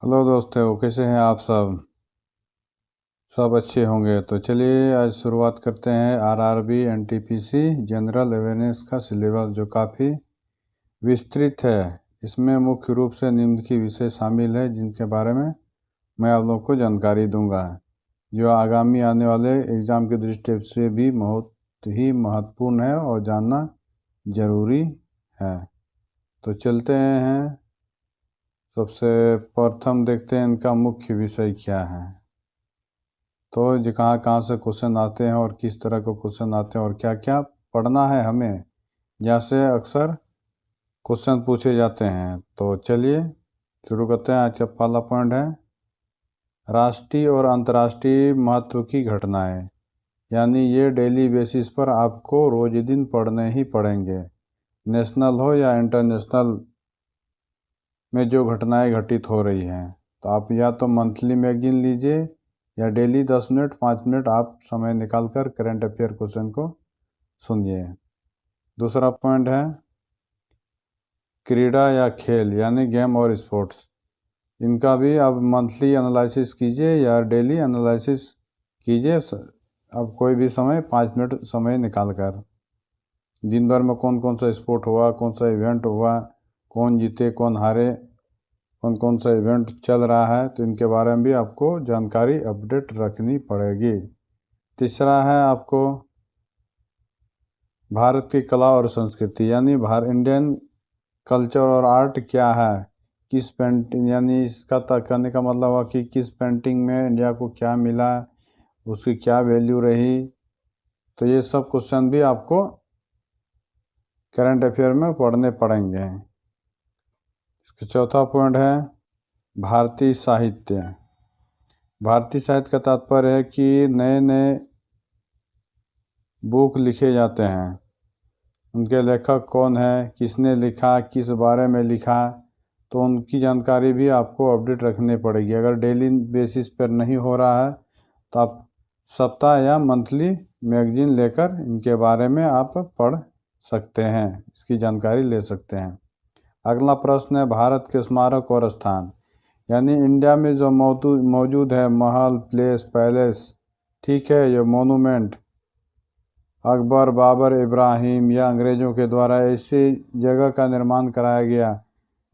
Hello दोस्तों, कैसे हैं आप सब अच्छे होंगे। तो चलिए आज शुरुआत करते हैं आरआरबी एनटीपीसी जनरल अवेयरनेस का सिलेबस, जो काफ़ी विस्तृत है। इसमें मुख्य रूप से निम्न की विषय शामिल है जिनके बारे में मैं आप लोगों को जानकारी दूंगा, जो आगामी आने वाले एग्ज़ाम की दृष्टि से भी बहुत ही महत्वपूर्ण है और जानना ज़रूरी है। तो चलते हैं, सबसे प्रथम देखते हैं इनका मुख्य विषय क्या है। तो जो कहाँ कहाँ से क्वेश्चन आते हैं और किस तरह के क्वेश्चन आते हैं और क्या क्या पढ़ना है हमें, जैसे अक्सर क्वेश्चन पूछे जाते हैं। तो चलिए शुरू करते हैं। आज का पहला पॉइंट है राष्ट्रीय और अंतर्राष्ट्रीय महत्व की घटनाएं, यानी ये डेली बेसिस पर आपको रोज दिन पढ़ने ही पड़ेंगे। नेशनल हो या इंटरनेशनल में जो घटनाएं घटित हो रही हैं, तो आप या तो मंथली मैगजीन लीजिए या डेली 10 मिनट 5 मिनट आप समय निकालकर करंट अफेयर क्वेश्चन को सुनिए। दूसरा पॉइंट है क्रीड़ा या खेल, यानी गेम और स्पोर्ट्स। इनका भी आप मंथली एनालिसिस कीजिए या डेली एनालिसिस कीजिए, अब कोई भी समय 5 मिनट समय निकाल कर। दिन भर में कौन कौन सा स्पोर्ट हुआ, कौन सा इवेंट हुआ, कौन जीते कौन हारे, कौन कौन सा इवेंट चल रहा है, तो इनके बारे में भी आपको जानकारी अपडेट रखनी पड़ेगी। तीसरा है आपको भारत की कला और संस्कृति, यानी इंडियन कल्चर और आर्ट क्या है, किस पेंटिंग, यानी इसका कहने का मतलब हुआ कि किस पेंटिंग में इंडिया को क्या मिला, उसकी क्या वैल्यू रही। तो ये सब क्वेश्चन भी आपको करंट अफेयर में पढ़ने पड़ेंगे। इसका चौथा पॉइंट है भारतीय साहित्य। भारतीय साहित्य का तात्पर्य है कि नए नए बुक लिखे जाते हैं, उनके लेखक कौन है, किसने लिखा, किस बारे में लिखा, तो उनकी जानकारी भी आपको अपडेट रखनी पड़ेगी। अगर डेली बेसिस पर नहीं हो रहा है तो आप सप्ताह या मंथली मैगजीन लेकर इनके बारे में आप पढ़ सकते हैं, इसकी जानकारी ले सकते हैं। अगला प्रश्न है भारत के स्मारक और स्थान, यानी इंडिया में जो मौजूद है महल, प्लेस, पैलेस, ठीक है, ये मोनूमेंट अकबर, बाबर, इब्राहिम या अंग्रेज़ों के द्वारा ऐसी जगह का निर्माण कराया गया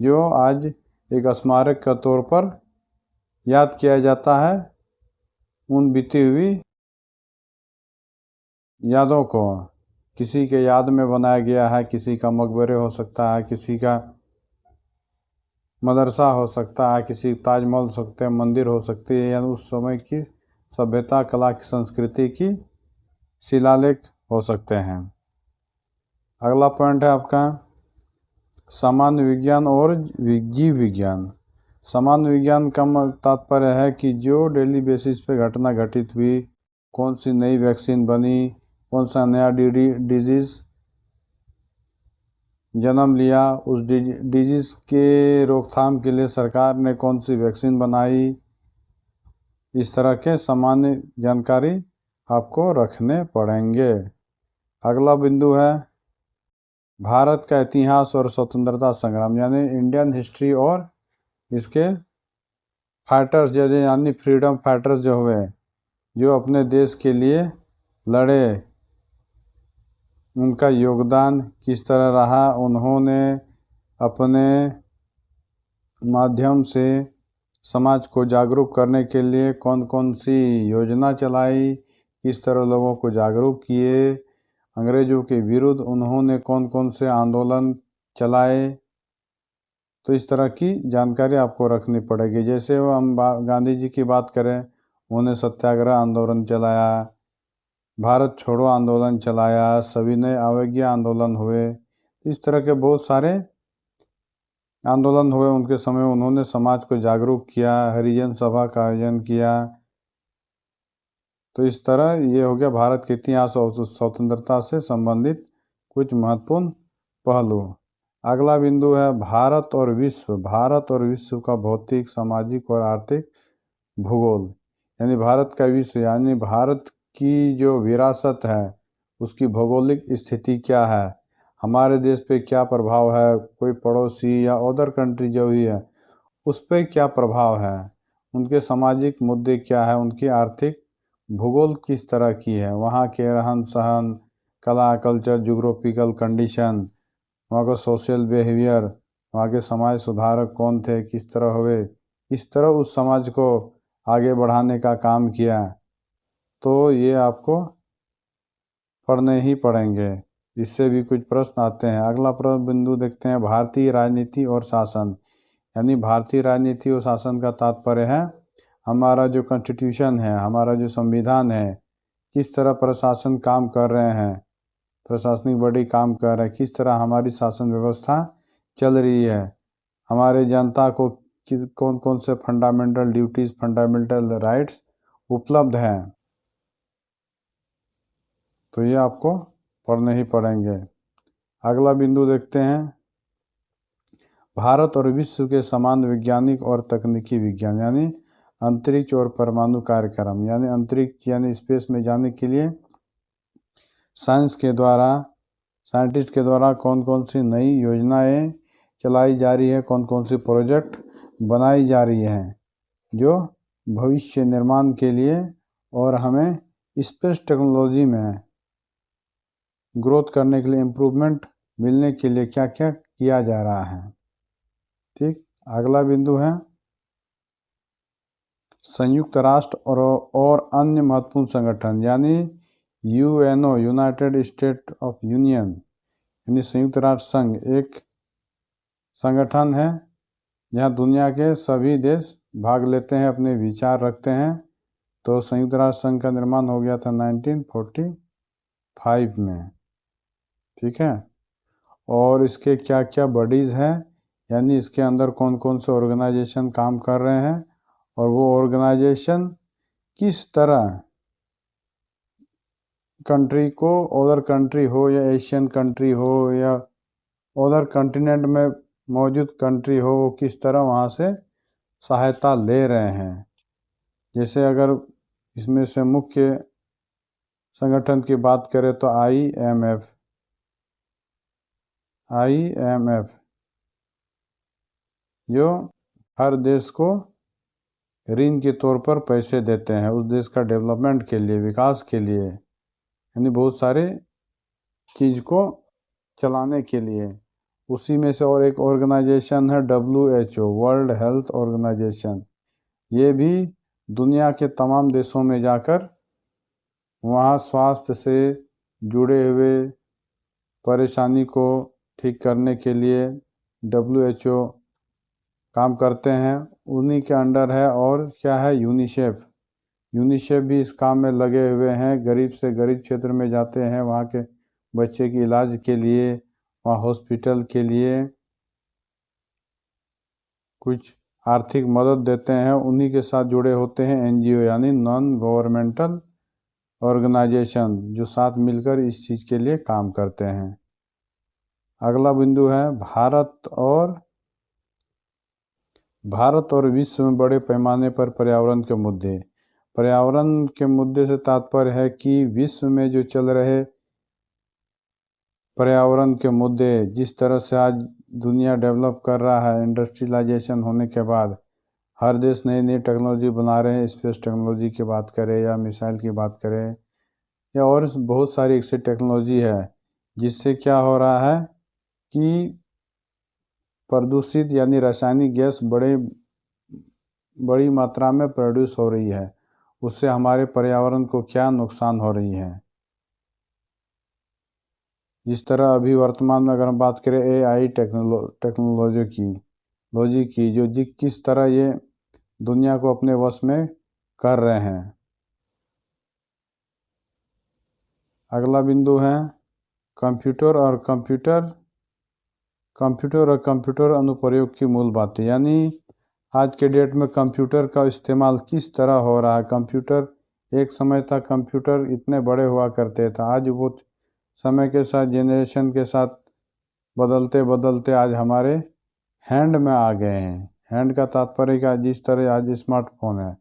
जो आज एक स्मारक के तौर पर याद किया जाता है। उन बीती हुई यादों को किसी के याद में बनाया गया है, किसी का मकबरे हो सकता है, किसी का मदरसा हो सकता है, किसी ताजमहल हो सकते हैं, मंदिर हो सकती है, या उस समय की सभ्यता, कला की, संस्कृति की शिलालेख हो सकते हैं। अगला पॉइंट है आपका सामान्य विज्ञान और जीव विज्ञान। सामान्य विज्ञान का तात्पर्य है कि जो डेली बेसिस पे घटना घटित हुई, कौन सी नई वैक्सीन बनी, कौन सा नया डिजीज़ जन्म लिया, उस डिजीज़ के रोकथाम के लिए सरकार ने कौन सी वैक्सीन बनाई, इस तरह के सामान्य जानकारी आपको रखने पड़ेंगे। अगला बिंदु है भारत का इतिहास और स्वतंत्रता संग्राम, यानी इंडियन हिस्ट्री और इसके फाइटर्स जैसे, यानी फ्रीडम फाइटर्स जो हुए, जो अपने देश के लिए लड़े, उनका योगदान किस तरह रहा, उन्होंने अपने माध्यम से समाज को जागरूक करने के लिए कौन कौन सी योजना चलाई, किस तरह लोगों को जागरूक किए, अंग्रेज़ों के विरुद्ध उन्होंने कौन कौन से आंदोलन चलाए, तो इस तरह की जानकारी आपको रखनी पड़ेगी। जैसे वो हम गांधी जी की बात करें, उन्होंने सत्याग्रह आंदोलन चलाया, भारत छोड़ो आंदोलन चलाया, सविनय अवज्ञा आंदोलन हुए, इस तरह के बहुत सारे आंदोलन हुए उनके समय। उन्होंने समाज को जागरूक किया, हरिजन सभा का आयोजन किया। तो इस तरह ये हो गया भारत के इतिहास और स्वतंत्रता से संबंधित कुछ महत्वपूर्ण पहलू। अगला बिंदु है भारत और विश्व। भारत और विश्व का भौतिक, सामाजिक और आर्थिक भूगोल, यानी भारत का विश्व, यानी भारत की जो विरासत है उसकी भौगोलिक स्थिति क्या है, हमारे देश पे क्या प्रभाव है, कोई पड़ोसी या अदर कंट्री जो भी है उस पर क्या प्रभाव है, उनके सामाजिक मुद्दे क्या है, उनकी आर्थिक भूगोल किस तरह की है, वहाँ के रहन सहन, कला, कल्चर, ज्योग्राफिकल कंडीशन, वहाँ का सोशल बिहेवियर, वहाँ के समाज सुधारक कौन थे, किस तरह हुए, इस तरह उस समाज को आगे बढ़ाने का काम किया। तो ये आपको पढ़ने ही पड़ेंगे, इससे भी कुछ प्रश्न आते हैं। अगला प्रश्न बिंदु देखते हैं, भारतीय राजनीति और शासन। यानी भारतीय राजनीति और शासन का तात्पर्य है हमारा जो कॉन्स्टिट्यूशन है, हमारा जो संविधान है, किस तरह प्रशासन काम कर रहे हैं, प्रशासनिक बॉडी काम कर रहे हैं, किस तरह हमारी शासन व्यवस्था चल रही है, हमारे जनता को कौन कौन से फंडामेंटल ड्यूटीज़, फंडामेंटल राइट्स उपलब्ध हैं। तो ये आपको पढ़ने ही पड़ेंगे। अगला बिंदु देखते हैं, भारत और विश्व के समान वैज्ञानिक और तकनीकी विज्ञान, यानी अंतरिक्ष और परमाणु कार्यक्रम, यानी अंतरिक्ष यानी स्पेस में जाने के लिए साइंटिस्ट के द्वारा कौन कौन सी नई योजनाएं चलाई जा रही है, कौन कौन सी प्रोजेक्ट बनाई जा रही हैं जो भविष्य निर्माण के लिए और हमें स्पेस टेक्नोलॉजी में ग्रोथ करने के लिए, इम्प्रूवमेंट मिलने के लिए क्या क्या किया जा रहा है। ठीक, अगला बिंदु है संयुक्त राष्ट्र और अन्य महत्वपूर्ण संगठन, यानी UNO, United state of union, यानी संयुक्त राष्ट्र संघ एक संगठन है जहाँ दुनिया के सभी देश भाग लेते हैं, अपने विचार रखते हैं। तो संयुक्त राष्ट्र संघ का निर्माण हो गया था 1945 में। ठीक है, और इसके क्या क्या बॉडीज़ हैं, यानी इसके अंदर कौन कौन से ऑर्गेनाइजेशन काम कर रहे हैं, और वो ऑर्गेनाइजेशन किस तरह कंट्री को, अदर कंट्री हो या एशियन कंट्री हो या अदर कंटिनेंट में मौजूद कंट्री हो, वो किस तरह वहाँ से सहायता ले रहे हैं। जैसे अगर इसमें से मुख्य संगठन की बात करें तो IMF जो हर देश को ऋण के तौर पर पैसे देते हैं उस देश का डेवलपमेंट के लिए, विकास के लिए, यानी बहुत सारे चीज़ को चलाने के लिए। उसी में से और एक ऑर्गेनाइजेशन है WHO, वर्ल्ड हेल्थ ऑर्गेनाइजेशन। ये भी दुनिया के तमाम देशों में जाकर वहाँ स्वास्थ्य से जुड़े हुए परेशानी को ठीक करने के लिए WHO काम करते हैं, उन्हीं के अंडर है। और क्या है, यूनिसेफ भी इस काम में लगे हुए हैं, गरीब से गरीब क्षेत्र में जाते हैं, वहाँ के बच्चे के इलाज के लिए, वहाँ हॉस्पिटल के लिए कुछ आर्थिक मदद देते हैं। उन्हीं के साथ जुड़े होते हैं NGO, यानी नॉन गवर्नमेंटल ऑर्गेनाइजेशन, जो साथ मिलकर इस चीज़ के लिए काम करते हैं। अगला बिंदु है भारत और विश्व में बड़े पैमाने पर पर्यावरण के मुद्दे। पर्यावरण के मुद्दे से तात्पर्य है कि विश्व में जो चल रहे पर्यावरण के मुद्दे, जिस तरह से आज दुनिया डेवलप कर रहा है, इंडस्ट्रियलाइजेशन होने के बाद हर देश नई नई टेक्नोलॉजी बना रहे हैं, स्पेस टेक्नोलॉजी की बात करें या मिसाइल की बात करें या और बहुत सारी ऐसी टेक्नोलॉजी है, जिससे क्या हो रहा है कि प्रदूषित यानी रासायनिक गैस बड़ी मात्रा में प्रोड्यूस हो रही है। उससे हमारे पर्यावरण को क्या नुकसान हो रही है। जिस तरह अभी वर्तमान में अगर हम बात करें AI टेक्नोलॉजी की जो किस तरह ये दुनिया को अपने वश में कर रहे हैं। अगला बिंदु है कंप्यूटर और कंप्यूटर अनुप्रयोग की मूल बातें, यानी आज के डेट में कंप्यूटर का इस्तेमाल किस तरह हो रहा है। कंप्यूटर, एक समय था कंप्यूटर इतने बड़े हुआ करते थे, आज वो समय के साथ, जेनरेशन के साथ बदलते बदलते आज हमारे हैंड में आ गए हैं। हैंड का तात्पर्य का जिस तरह आज स्मार्टफोन है,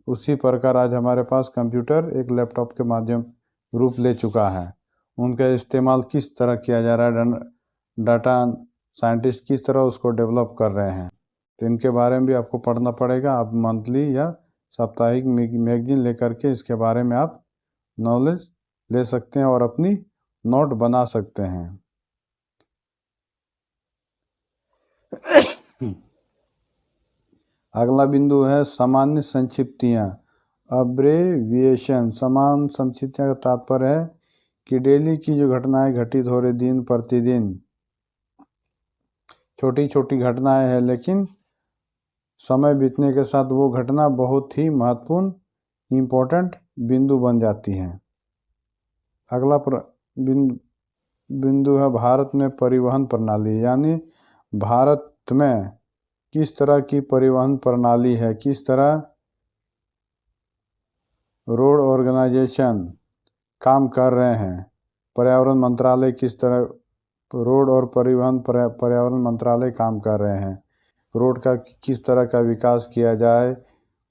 उसी प्रकार आज हमारे पास कंप्यूटर एक लैपटॉप के माध्यम रूप ले चुका है। उनका इस्तेमाल किस तरह किया जा रहा है, डाटा साइंटिस्ट किस तरह उसको डेवलप कर रहे हैं। तो इनके बारे में भी आपको पढ़ना पड़ेगा। आप मंथली या साप्ताहिक मैगजीन लेकर के इसके बारे में आप नॉलेज ले सकते हैं और अपनी नोट बना सकते हैं। अगला बिंदु है सामान्य संक्षिप्तियाँ, अब्रेविएशन। समान संक्षिप्तियाँ का तात्पर्य है कि डेली की जो घटनाएं घटित हो रही दिन प्रतिदिन, छोटी छोटी घटनाएं हैं, लेकिन समय बीतने के साथ वो घटना बहुत ही महत्वपूर्ण इम्पोर्टेंट बिंदु बन जाती हैं। अगला बिंदु है भारत में परिवहन प्रणाली, यानी भारत में किस तरह की परिवहन प्रणाली है, किस तरह रोड ऑर्गेनाइजेशन काम कर रहे हैं, पर्यावरण मंत्रालय किस तरह रोड और पर्यावरण मंत्रालय काम कर रहे हैं, रोड का किस तरह का विकास किया जाए,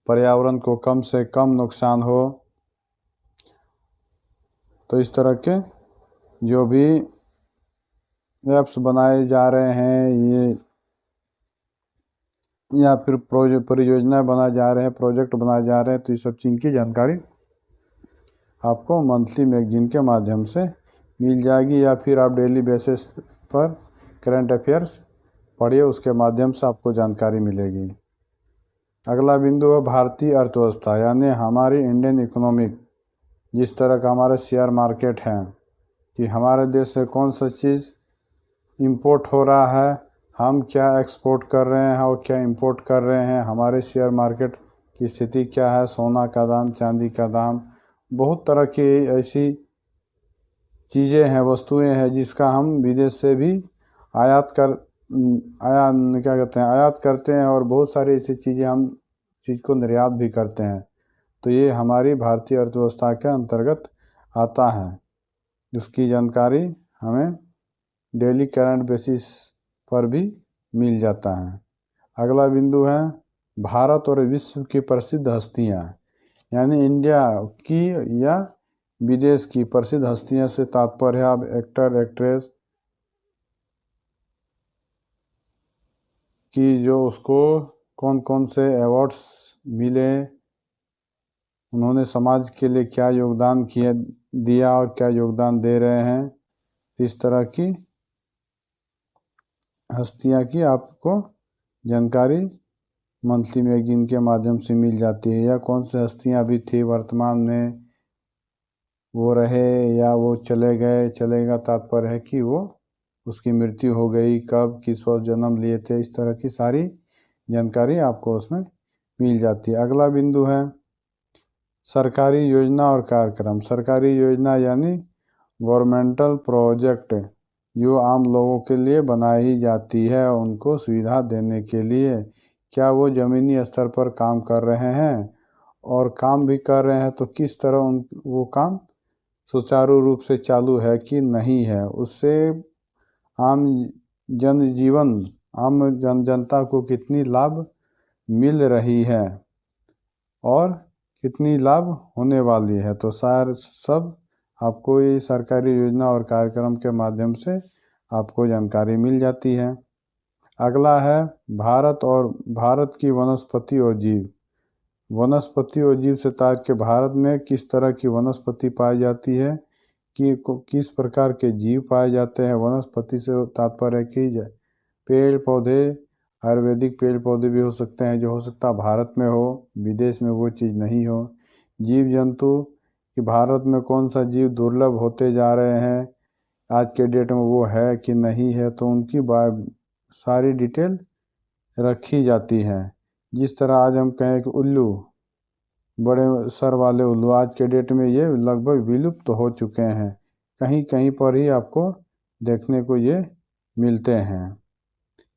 पर्यावरण को कम से कम नुकसान हो। तो इस तरह के जो भी ऐप्स बनाए जा रहे हैं ये, या फिर परियोजनाएं बनाए जा रहे हैं, प्रोजेक्ट बनाए जा रहे हैं, तो ये सब चीज़ की जानकारी आपको मंथली मैगजीन के माध्यम से मिल जाएगी, या फिर आप डेली बेसिस पर करंट अफेयर्स पढ़िए, उसके माध्यम से आपको जानकारी मिलेगी। अगला बिंदु है भारतीय अर्थव्यवस्था, यानी हमारी इंडियन इकोनॉमिक, जिस तरह का हमारा शेयर मार्केट है कि हमारे देश से कौन सा चीज़ इंपोर्ट हो रहा है, हम क्या एक्सपोर्ट कर रहे हैं और क्या इंपोर्ट कर रहे हैं, हमारे शेयर मार्केट की स्थिति क्या है, सोना का दाम, चांदी का दाम, बहुत तरह की ऐसी चीज़ें हैं, वस्तुएं हैं जिसका हम विदेश से भी आयात करते हैं, और बहुत सारी ऐसी चीज़ें हम चीज़ को निर्यात भी करते हैं। तो ये हमारी भारतीय अर्थव्यवस्था के अंतर्गत आता है, उसकी जानकारी हमें डेली करंट बेसिस पर भी मिल जाता है। अगला बिंदु है भारत और विश्व की प्रसिद्ध हस्तियाँ, यानी इंडिया की या विदेश की प्रसिद्ध हस्तियाँ से तात्पर्य है अब एक्टर एक्ट्रेस की, जो उसको कौन कौन से अवार्ड्स मिले, उन्होंने समाज के लिए क्या योगदान दिया और क्या योगदान दे रहे हैं, इस तरह की हस्तियाँ की आपको जानकारी मंथली मैगजीन के माध्यम से मिल जाती है, या कौन से हस्तियाँ अभी थी वर्तमान में वो रहे या वो चले गए। चलेगा तात्पर्य है कि वो उसकी मृत्यु हो गई, कब किस वर्ष जन्म लिए थे, इस तरह की सारी जानकारी आपको उसमें मिल जाती है। अगला बिंदु है सरकारी योजना और कार्यक्रम। सरकारी योजना यानी गवर्नमेंटल प्रोजेक्ट जो आम लोगों के लिए बनाई जाती है, उनको सुविधा देने के लिए, क्या वो ज़मीनी स्तर पर काम कर रहे हैं, और काम भी कर रहे हैं तो किस तरह वो काम सुचारू रूप से चालू है कि नहीं है, उससे आम जनता को कितनी लाभ मिल रही है और कितनी लाभ होने वाली है। तो सार सब आपको ये सरकारी योजना और कार्यक्रम के माध्यम से आपको जानकारी मिल जाती है। अगला है भारत की वनस्पति और जीव। वनस्पति और जीव से तात्पर्य भारत में किस तरह की वनस्पति पाई जाती है, कि किस प्रकार के जीव पाए जाते हैं। वनस्पति से तात्पर्य कि पेड़ पौधे, आयुर्वेदिक पेड़ पौधे भी हो सकते हैं, जो हो सकता है भारत में हो, विदेश में वो चीज़ नहीं हो। जीव जंतु कि भारत में कौन सा जीव दुर्लभ होते जा रहे हैं, आज के डेट में वो है कि नहीं है, तो उनकी सारी डिटेल रखी जाती है। जिस तरह आज हम कहें कि उल्लू, बड़े सर वाले उल्लू, आज के डेट में ये लगभग विलुप्त हो चुके हैं, कहीं कहीं पर ही आपको देखने को ये मिलते हैं,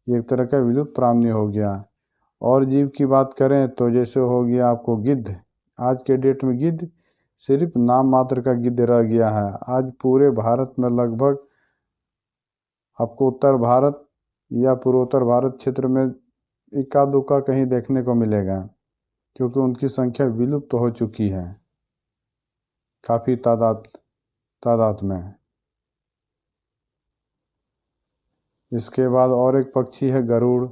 एक तरह का विलुप्त प्राणी हो गया। और जीव की बात करें तो जैसे हो गया आपको गिद्ध, आज के डेट में गिद्ध सिर्फ नाम मात्र का गिद्ध रह गया है। आज पूरे भारत में लगभग आपको उत्तर भारत या पूर्वोत्तर भारत क्षेत्र में इक्का दुक्का कहीं देखने को मिलेगा, क्योंकि उनकी संख्या विलुप्त हो चुकी है काफ़ी तादाद में। इसके बाद और एक पक्षी है गरुड़,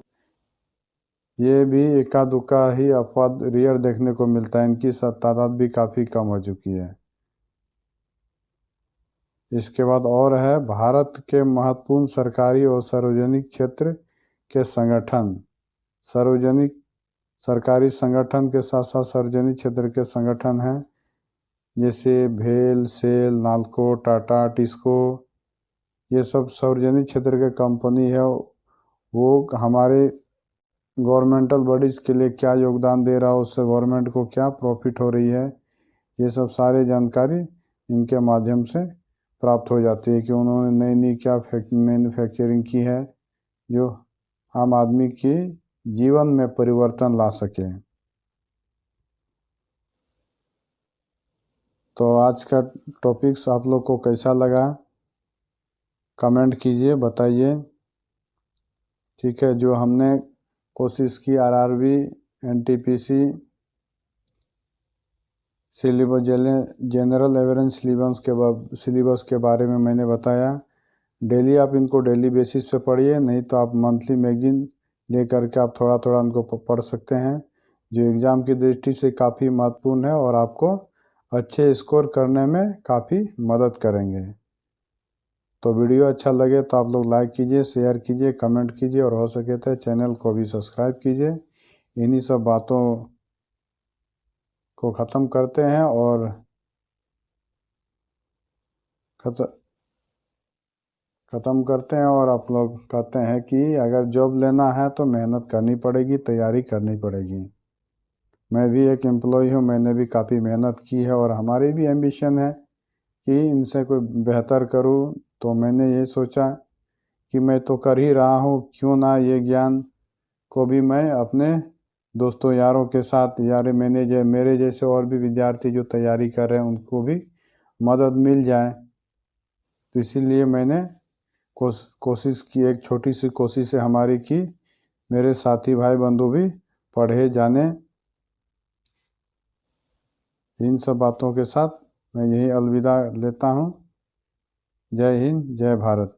ये भी एका दुक्का ही अपवाद रेयर देखने को मिलता है, इनकी तादाद भी काफ़ी कम हो चुकी है। इसके बाद और है भारत के महत्वपूर्ण सरकारी और सार्वजनिक क्षेत्र के संगठन। सरकारी संगठन के साथ साथ सार्वजनिक क्षेत्र के संगठन हैं, जैसे भेल, सेल, नाल्को, टाटा, टिस्को, ये सब सार्वजनिक क्षेत्र के कंपनी है। वो हमारे गवर्नमेंटल बॉडीज़ के लिए क्या योगदान दे रहा है, उससे गवर्नमेंट को क्या प्रॉफिट हो रही है, ये सब सारी जानकारी इनके माध्यम से प्राप्त हो जाती है कि उन्होंने नई नई क्या मैन्युफैक्चरिंग की है जो आम आदमी के जीवन में परिवर्तन ला सके। तो आज का टॉपिक्स आप लोग को कैसा लगा कमेंट कीजिए, बताइए। ठीक है, जो हमने कोशिश की RRB, NTPC syllabus, general awareness syllabus के बारे में मैंने बताया। डेली आप इनको डेली बेसिस पे पढ़िए, नहीं तो आप मंथली मैगजीन ले करके आप थोड़ा थोड़ा उनको पढ़ सकते हैं, जो एग्ज़ाम की दृष्टि से काफ़ी महत्वपूर्ण है और आपको अच्छे स्कोर करने में काफ़ी मदद करेंगे। तो वीडियो अच्छा लगे तो आप लोग लाइक कीजिए, शेयर कीजिए, कमेंट कीजिए और हो सके तो चैनल को भी सब्सक्राइब कीजिए। इन्हीं सब बातों को ख़त्म करते हैं और ख़त्म करते हैं और आप लोग कहते हैं कि अगर जॉब लेना है तो मेहनत करनी पड़ेगी, तैयारी करनी पड़ेगी। मैं भी एक एम्प्लॉय हूँ, मैंने भी काफ़ी मेहनत की है और हमारी भी एम्बिशन है कि इनसे कोई बेहतर करूँ। तो मैंने ये सोचा कि मैं तो कर ही रहा हूँ, क्यों ना ये ज्ञान को भी मैं अपने दोस्तों यारों के साथ, मेरे जैसे और भी विद्यार्थी जो तैयारी कर रहे हैं उनको भी मदद मिल जाए। तो इसीलिए मैंने कोशिश की, एक छोटी सी कोशिश है हमारी कि मेरे साथी भाई बंधु भी पढ़े जाने। इन सब बातों के साथ मैं यही अलविदा लेता हूँ। जय हिंद, जय भारत।